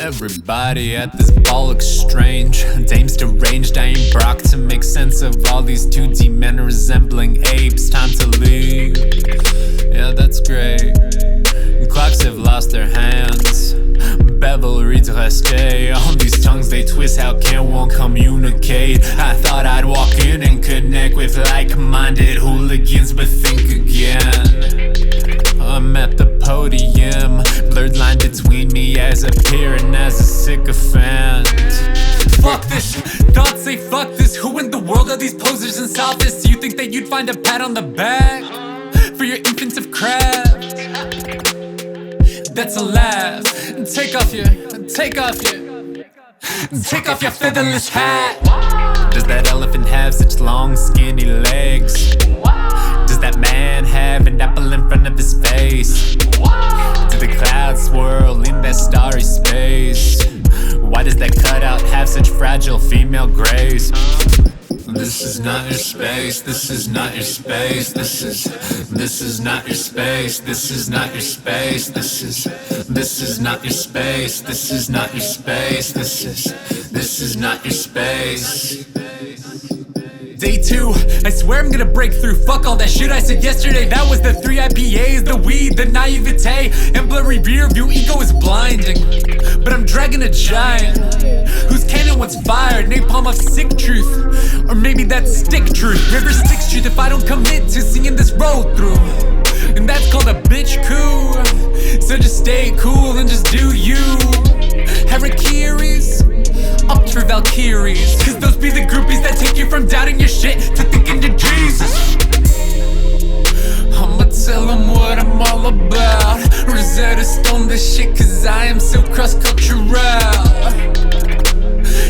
Everybody at this ball looks strange. Dame's deranged, I ain't Brock to make sense of all these 2D men resembling apes. Time to leave, yeah that's great. Clocks have lost their hands. Bevel reads resté. All these tongues they twist, how can one communicate? I thought I'd walk in and connect with like-minded hooligans, but think again. I'm at the podium, blurred line between me as a peer and as a sycophant. Fuck this, thoughts say fuck this. Who in the world are these posers and sophists? You think that you'd find a pat on the back for your infants of craft? That's a laugh. Take off your featherless hat. Does that elephant have such long skinny legs? Does that man have an apple in front of his face? Do the clouds swirl in that starry space? Why does that cutout have such fragile female grace? This is not your space, this is not your space, this is not your space, this is not your space, this is not your space, this is not your space, this is not your space. Day 2, I swear I'm gonna break through. Fuck all that shit I said yesterday. That was the 3 IPAs, the weed, the naivete, and blurry rear view. Ego is blinding, but I'm dragging a giant whose cannon was fired. Napalm of sick truth, or maybe that's stick truth. River Styx truth if I don't commit to seeing this road through. And that's called a bitch coup. So just stay cool and just do you. Harakiri's up for Valkyries, cause those be the groupies that take you from doubting your shit to thinking you're Jesus. I'ma tell them what I'm all about. Rosetta Stone this shit cause I am so cross-cultural.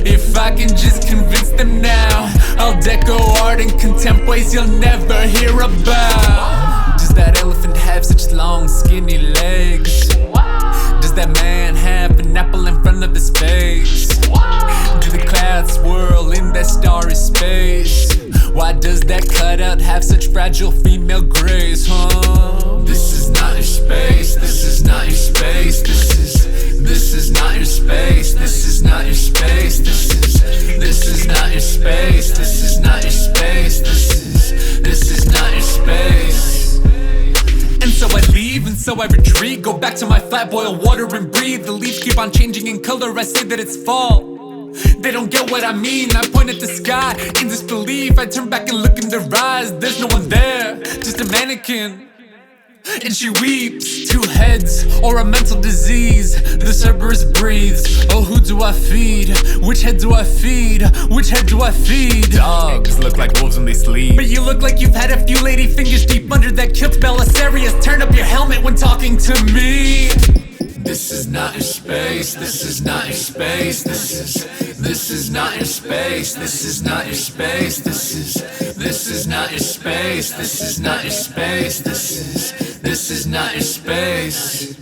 If I can just convince them now, I'll deco art in contempt ways you'll never hear about. Does that elephant have such long skinny legs? Does that man have an apple in front of his face? Do the clouds swirl in that starry space? Why does that cutout have such fragile female grace, huh? This is not your space, this is not your space, this is not your space, this is not your space, this is not your space, this is not your space, this is not your space. And so I leave, and so I retreat. Go back to my flat, boil water and breathe. The leaves keep on changing in color, I say that it's fall. They don't get what I mean, I point at the sky in disbelief. I turn back and look in their eyes, there's no one there, just a mannequin. And she weeps, 2 heads, or a mental disease. The Cerberus breathes, oh who do I feed? Which head do I feed? Which head do I feed? Dogs look like wolves when they sleep, but you look like you've had a few lady fingers deep under that kilt. Belisarius, turn up your helmet when talking to me. This is not your space, this is not your space, this is not your space, this is not your space, this is not your space, this is not your space, this is not your space.